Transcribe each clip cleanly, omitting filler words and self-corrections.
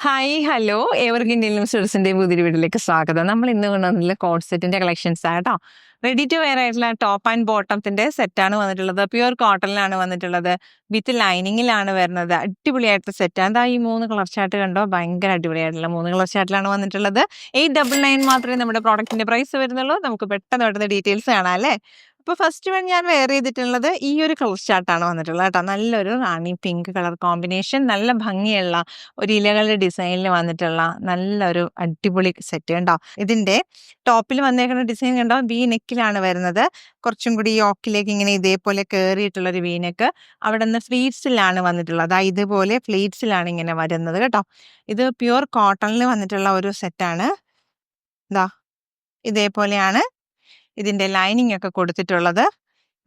Hi hello ഏവർക്കും Indian സ്റ്റുഡൻസിന്റെ പുതിയ വീഡിയോയിലേക്ക് സ്വാഗതം. നമ്മൾ ഇന്ന് കൊണ്ടുവന്നിട്ടുള്ള കോഡ് സെറ്റിന്റെ കളക്ഷൻസ് ആട്ടോ. റെഡി ടു വെയർ ആയിട്ടുള്ള ടോപ്പ് ആൻഡ് ബോട്ടത്തിന്റെ സെറ്റാണ് വന്നിട്ടുള്ളത്. പ്യുവർ കോട്ടണിലാണ് വന്നിട്ടുള്ളത്. വിത്ത് ലൈനിങ്ങിലാണ് വരുന്നത്. അടിപൊളിയായിട്ടുള്ള സെറ്റാണ്. അതാ ഈ 3 കളർ ചാർട്ട് കണ്ടോ, ഭയങ്കര അടിപൊളിയായിട്ടുള്ള 3 കളർ ചാർട്ടിലാണ് വന്നിട്ടുള്ളത്. 899 മാത്രമേ നമ്മുടെ പ്രോഡക്റ്റിന്റെ പ്രൈസ് വരുന്നുള്ളൂ. നമുക്ക് പെട്ടെന്ന് ഡീറ്റെയിൽസ് കാണാം അല്ലേ. അപ്പോൾ ഫസ്റ്റ് വൺ ഞാൻ വെയർ ചെയ്തിട്ടുള്ളത് ഈ ഒരു കളർ ചാർട്ടാണ് വന്നിട്ടുള്ളത് കേട്ടോ. നല്ലൊരു റാണി പിങ്ക് കളർ കോമ്പിനേഷൻ, നല്ല ഭംഗിയുള്ള ഒരു ഇലകളുടെ ഡിസൈനിൽ വന്നിട്ടുള്ള നല്ലൊരു അടിപൊളി സെറ്റ് കണ്ടോ. ഇതിന്റെ ടോപ്പിൽ വന്നേക്കുന്ന ഡിസൈൻ കണ്ടോ, വി നെക്കിലാണ് വരുന്നത്. കുറച്ചും കൂടി യോക്കിലേക്ക് ഇങ്ങനെ ഇതേപോലെ കയറിയിട്ടുള്ള ഒരു വി നെക്ക്. അവിടെ നിന്ന് ഫ്ലീറ്റ്സിലാണ് വന്നിട്ടുള്ളത്. അതായത് ഇതുപോലെ ഫ്ലീറ്റ്സിലാണ് ഇങ്ങനെ വരുന്നത് കേട്ടോ. ഇത് പ്യുവർ കോട്ടണിൽ വന്നിട്ടുള്ള ഒരു സെറ്റാണ്. ഇതാ ഇതേപോലെയാണ് ഇതിന്റെ ലൈനിങ് ഒക്കെ കൊടുത്തിട്ടുള്ളത്.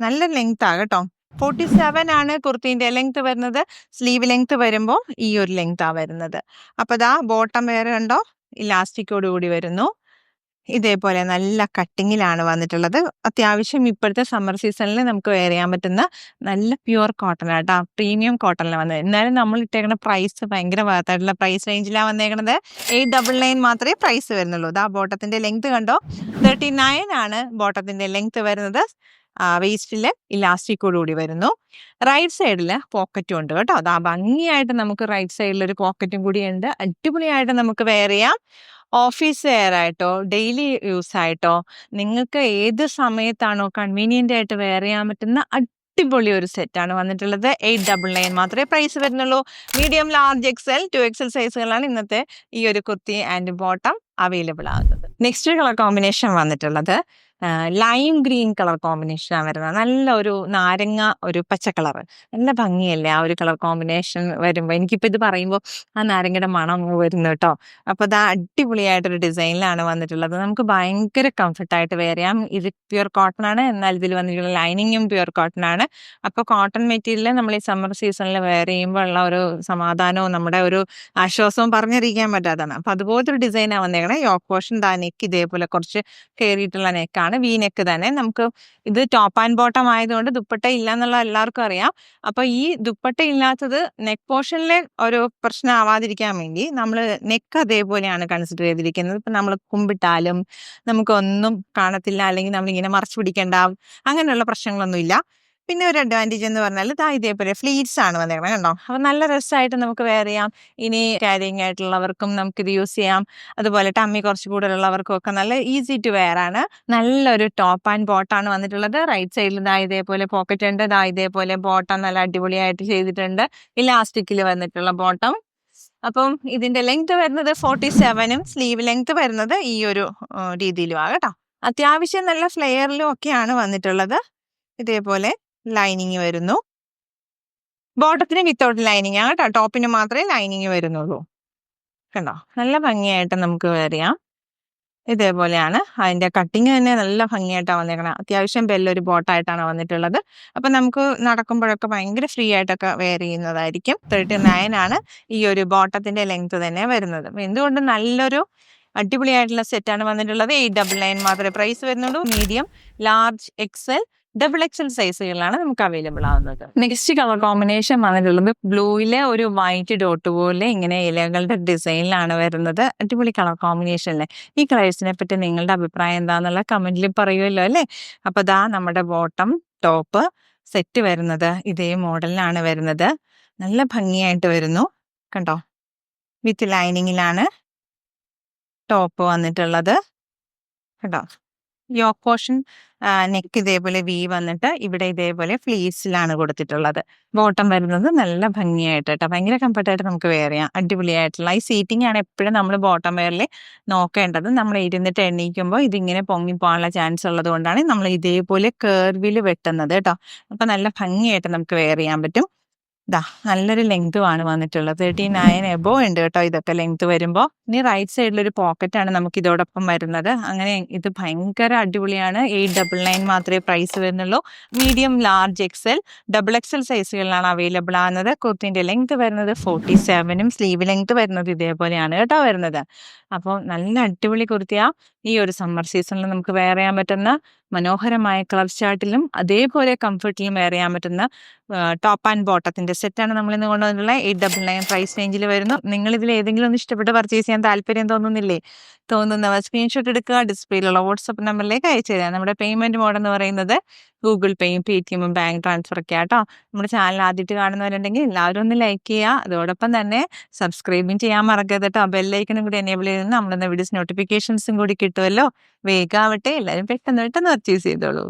നല്ല ലെങ്ത് ആ കേട്ടോ. 47 ആണ് കുർത്തിന്റെ ലെങ്ത് വരുന്നത്. സ്ലീവ് ലെങ്ത് വരുമ്പോൾ ഈ ഒരു ലെങ്ത് ആ വരുന്നത്. അപ്പൊ ദാ ബോട്ടം വേറെ കണ്ടോ, ഇലാസ്റ്റിക്കോട് കൂടി വരുന്നു. ഇതേപോലെ നല്ല കട്ടിങ്ങിലാണ് വന്നിട്ടുള്ളത്. അത്യാവശ്യം ഇപ്പോഴത്തെ സമ്മർ സീസണിൽ നമുക്ക് വെയർ ചെയ്യാൻ പറ്റുന്ന നല്ല പ്യുവർ കോട്ടൺ ആട്ടോ. പ്രീമിയം കോട്ടണിൽ വന്നത്. എന്നാലും നമ്മൾ ഇട്ടേക്കുന്ന പ്രൈസ് ഭയങ്കര ഭാഗത്തായിട്ടുള്ള പ്രൈസ് റേഞ്ചിലാണ് വന്നേക്കുന്നത്. 899 മാത്രമേ പ്രൈസ് വരുന്നുള്ളൂ. ഇതാ ബോട്ടത്തിന്റെ ലെങ്ത് കണ്ടോ, 39 ആണ് ബോട്ടത്തിന്റെ ലെങ്ത് വരുന്നത്. വേസ്റ്റില് ഇലാസ്റ്റിക്കോട് കൂടി വരുന്നു. റൈറ്റ് സൈഡില് പോക്കറ്റും ഉണ്ട് കേട്ടോ. അതാ ഭംഗിയായിട്ട് നമുക്ക് റൈറ്റ് സൈഡിൽ ഒരു പോക്കറ്റും കൂടി ഉണ്ട്. അടിപൊളിയായിട്ട് നമുക്ക് വെയർ ചെയ്യാം. ഓഫീസ് വെയർ ആയിട്ടോ ഡെയിലി യൂസ് ആയിട്ടോ നിങ്ങൾക്ക് ഏത് സമയത്താണോ കൺവീനിയന്റ് ആയിട്ട് വെയർ ചെയ്യാൻ പറ്റുന്ന അടിപൊളി ഒരു സെറ്റാണ് വന്നിട്ടുള്ളത്. 899 മാത്രമേ പ്രൈസ് വരുന്നുള്ളൂ. മീഡിയം, ലാർജ്, എക്സൽ, 2XL സൈസുകളാണ് ഇന്നത്തെ ഈ ഒരു കുർത്തി ആൻഡ് ബോട്ടം അവൈലബിൾ ആകുന്നത്. നെക്സ്റ്റ് കളർ കോമ്പിനേഷൻ വന്നിട്ടുള്ളത് ലൈം ഗ്രീൻ കളർ കോമ്പിനേഷനാണ് വരുന്നത്. നല്ല ഒരു നാരങ്ങ, ഒരു പച്ച കളർ. നല്ല ഭംഗിയല്ലേ ആ ഒരു കളർ കോമ്പിനേഷൻ വരുമ്പോൾ. എനിക്കിപ്പോൾ ഇത് പറയുമ്പോൾ ആ നാരങ്ങയുടെ മണം വരുന്നു കേട്ടോ. അപ്പോൾ അത് അടിപൊളിയായിട്ടൊരു ഡിസൈനിലാണ് വന്നിട്ടുള്ളത്. നമുക്ക് ഭയങ്കര കംഫർട്ടായിട്ട് വെയർ ചെയ്യാം. ഇത് പ്യുവർ കോട്ടൺ ആണ്. എന്നാൽ ഇതിൽ വന്നിട്ടുള്ള ലൈനിങ്ങും പ്യുവർ കോട്ടൺ ആണ്. അപ്പോൾ കോട്ടൺ മെറ്റീരിയൽ നമ്മൾ ഈ സമ്മർ സീസണിൽ വെയർ ചെയ്യുമ്പോൾ ഉള്ള ഒരു സമാധാനവും നമ്മുടെ ഒരു ആശ്വാസവും പറഞ്ഞറിയിക്കാൻ പറ്റാത്തതാണ്. അപ്പോൾ അതുപോലത്തെ ഒരു ഡിസൈനാണ് വന്നേക്കണേ. യോക്ക് പോർഷൻ നെക്ക് ഇതേപോലെ കുറച്ച് കയറിയിട്ടുള്ള നെക്കാണ്, വി നെക്ക് തന്നെ. നമുക്ക് ഇത് ടോപ്പ് ആൻഡ് ബോട്ടം ആയതുകൊണ്ട് ദുപ്പട്ട ഇല്ല എന്നുള്ള എല്ലാവർക്കും അറിയാം. അപ്പൊ ഈ ദുപ്പട്ട ഇല്ലാത്തത് നെക്ക് പോർഷനിലെ ഒരു പ്രശ്നം ആവാതിരിക്കാൻ വേണ്ടി നമ്മൾ നെക്ക് അതേപോലെയാണ് കൺസിഡർ ചെയ്തിരിക്കുന്നത്. ഇപ്പൊ നമ്മൾ കുമ്പിട്ടാലും നമുക്കൊന്നും കാണത്തില്ല, അല്ലെങ്കിൽ നമ്മളിങ്ങനെ മറച്ചു പിടിക്കേണ്ടാവും, അങ്ങനെയുള്ള പ്രശ്നങ്ങളൊന്നും ഇല്ല. പിന്നെ ഒരു അഡ്വാൻറ്റേജ് എന്ന് പറഞ്ഞാൽ ഇതേപോലെ ഫ്ലീറ്റ്സ് ആണ് വന്നേക്കണം കണ്ടോ. അപ്പൊ നല്ല രസമായിട്ട് നമുക്ക് വെയർ ചെയ്യാം. ഇനി ക്യാരിങ് ആയിട്ടുള്ളവർക്കും നമുക്കിത് യൂസ് ചെയ്യാം. അതുപോലെ ടമ്മി കുറച്ച് കൂടുതലുള്ളവർക്കും ഒക്കെ നല്ല ഈസി ടു വെയർ ആണ്. നല്ലൊരു ടോപ്പ് ആൻഡ് ബോട്ടാണ് വന്നിട്ടുള്ളത്. റൈറ്റ് സൈഡിൽ ഇതേപോലെ പോക്കറ്റ് ഉണ്ട്. ഇതേപോലെ ബോട്ടം നല്ല അടിപൊളിയായിട്ട് ചെയ്തിട്ടുണ്ട്. ഇലാസ്റ്റിക്കിൽ വന്നിട്ടുള്ള ബോട്ടം. അപ്പം ഇതിന്റെ ലെങ്ത് വരുന്നത് 47ഉം സ്ലീവ് ലെങ്ത് വരുന്നത് ഈ ഒരു രീതിയിലും കേട്ടോ. അത്യാവശ്യം നല്ല ഫ്ലെയറിലും ഒക്കെയാണ് വന്നിട്ടുള്ളത്. ഇതേപോലെ ലൈനിങ് വരുന്നു. ബോട്ടത്തിന് വിത്തൗട്ട് ലൈനിങ് ആണ് കേട്ടോ. ടോപ്പിന് മാത്രമേ ലൈനിങ് വരുന്നുള്ളൂ. കണ്ടോ, നല്ല ഭംഗിയായിട്ട് നമുക്ക് വെയർ ചെയ്യാം. ഇതേപോലെയാണ് അതിന്റെ കട്ടിങ് തന്നെ നല്ല ഭംഗിയായിട്ടാണ് വന്നേക്കണം. അത്യാവശ്യം ബെല്ലൊരു ബോട്ടായിട്ടാണ് വന്നിട്ടുള്ളത്. അപ്പൊ നമുക്ക് നടക്കുമ്പോഴൊക്കെ ഭയങ്കര ഫ്രീ ആയിട്ടൊക്കെ വെയർ ചെയ്യുന്നതായിരിക്കും. 39 ആണ് ഈ ഒരു ബോട്ടത്തിന്റെ ലെങ്ത് തന്നെ വരുന്നത്. എന്തുകൊണ്ടും നല്ലൊരു അടിപൊളിയായിട്ടുള്ള സെറ്റാണ് വന്നിട്ടുള്ളത്. 899 മാത്രമേ പ്രൈസ് വരുന്നുള്ളൂ. മീഡിയം, ലാർജ്, എക്സൽ, XXL സൈസുകളാണ് നമുക്ക് അവൈലബിൾ ആവുന്നത്. നെക്സ്റ്റ് കളർ കോമ്പിനേഷൻ വന്നിട്ടുള്ളത് ബ്ലൂയിലെ ഒരു വൈറ്റ് ഡോട്ട് പോലെ ഇങ്ങനെ ഇലകളുടെ ഡിസൈനിലാണ് വരുന്നത്. അടിപൊളി കളർ കോമ്പിനേഷനിലെ ഈ കളേഴ്സിനെ പറ്റി നിങ്ങളുടെ അഭിപ്രായം എന്താണെന്നുള്ള കമന്റിൽ പറയുമല്ലോ അല്ലേ. അപ്പൊ ദാ നമ്മുടെ ബോട്ടം ടോപ്പ് സെറ്റ് വരുന്നത് ഇതേ മോഡലിലാണ് വരുന്നത്. നല്ല ഭംഗിയായിട്ട് വരുന്നു കണ്ടോ. വിത്ത് ലൈനിങ്ങിലാണ് ടോപ്പ് വന്നിട്ടുള്ളത് കേട്ടോ. യോക്ക് പോർഷൻ നെക്ക് ഇതേപോലെ വി വന്നിട്ട് ഇവിടെ ഇതേപോലെ ഫ്ലീസിലാണ് കൊടുത്തിട്ടുള്ളത്. ബോട്ടം വരുന്നത് നല്ല ഭംഗിയായിട്ട് കേട്ടോ. ഭയങ്കര കംഫർട്ടായിട്ട് നമുക്ക് വെയർ ചെയ്യാം. അടിപൊളിയായിട്ടുള്ള ഈ സീറ്റിംഗ് ആണ് എപ്പോഴും നമ്മൾ ബോട്ടം വെയറിൽ നോക്കേണ്ടത്. നമ്മൾ ഇരുന്നിട്ട് എണീക്കുമ്പോൾ ഇതിങ്ങനെ പൊങ്ങിപ്പോകാനുള്ള ചാൻസ് ഉള്ളത് കൊണ്ടാണ് നമ്മൾ ഇതേപോലെ കേർവിൽ വെട്ടുന്നത് കേട്ടോ. അപ്പൊ നല്ല ഭംഗിയായിട്ട് നമുക്ക് വെയർ ചെയ്യാൻ പറ്റും. ദാ നല്ലൊരു ലെങ്തുമാണ് വന്നിട്ടുള്ളത്. 39 എബോ ഉണ്ട് കേട്ടോ ഇതൊക്കെ ലെങ്ത് വരുമ്പോൾ. ഇനി റൈറ്റ് സൈഡിലൊരു പോക്കറ്റാണ് നമുക്ക് ഇതോടൊപ്പം വരുന്നത്. അങ്ങനെ ഇത് ഭയങ്കര അടിപൊളിയാണ്. 899 മാത്രമേ പ്രൈസ് വരുന്നുള്ളൂ. മീഡിയം, ലാർജ്, എക്സൽ, XXL സൈസുകളിലാണ് അവൈലബിൾ ആകുന്നത്. കുർത്തിന്റെ ലെങ്ത് വരുന്നത് 47ഉം സ്ലീവ് ലെങ്ത് വരുന്നത് ഇതേപോലെയാണ് കേട്ടോ വരുന്നത്. അപ്പോൾ നല്ല അടിപൊളി കുർത്തിയാ. ഈ ഒരു സമ്മർ സീസണിൽ നമുക്ക് വെയർ ചെയ്യാൻ പറ്റുന്ന മനോഹരമായ കളർ ചാർട്ടിലും അതേപോലെ കംഫർട്ടിലും വെയർ ചെയ്യാൻ പറ്റുന്ന ടോപ്പ് ആൻഡ് ബോട്ടത്തിന്റെ സെറ്റാണ് നമ്മൾ ഇന്ന് കൊണ്ടുവന്നിട്ടുള്ള 899 പ്രൈസ് റേഞ്ചിൽ വരുന്നു. നിങ്ങൾ ഇതിൽ ഏതെങ്കിലും ഒന്ന് ഇഷ്ടപ്പെട്ട് പർച്ചേസ് ചെയ്യാൻ താല്പര്യം തോന്നുന്നില്ലേ? തോന്നുന്നവ സ്ക്രീൻഷോട്ട് എടുക്കുക, ഡിസ്പ്ലേയിലുള്ള വാട്സപ്പ് നമ്പറിലേക്ക് അയച്ചു തരാം. നമ്മുടെ പേയ്മെന്റ് മോഡ് എന്ന് പറയുന്നത് ഗൂഗിൾ പേയും പേടിഎമ്മും ബാങ്ക് ട്രാൻസ്ഫർ ഒക്കെ ആട്ടോ. നമ്മുടെ ചാനൽ ആദ്യമായിട്ട് കാണുന്നവരുണ്ടെങ്കിൽ എല്ലാവരും ഒന്ന് ലൈക്ക് ചെയ്യുക, അതോടൊപ്പം തന്നെ സബ്സ്ക്രൈബും ചെയ്യാൻ മറക്കരുത് കേട്ടോ. ബെല്ലൈക്കനും കൂടി എനേബിൾ ചെയ്ത് നമ്മുടെ വീഡിയോസ് നോട്ടിഫിക്കേഷൻസും കൂടി കിട്ടുമല്ലോ. വേഗമാവട്ടെ, എല്ലാവരും പെട്ടെന്ന് പർച്ചേസ് ചെയ്തോളൂ.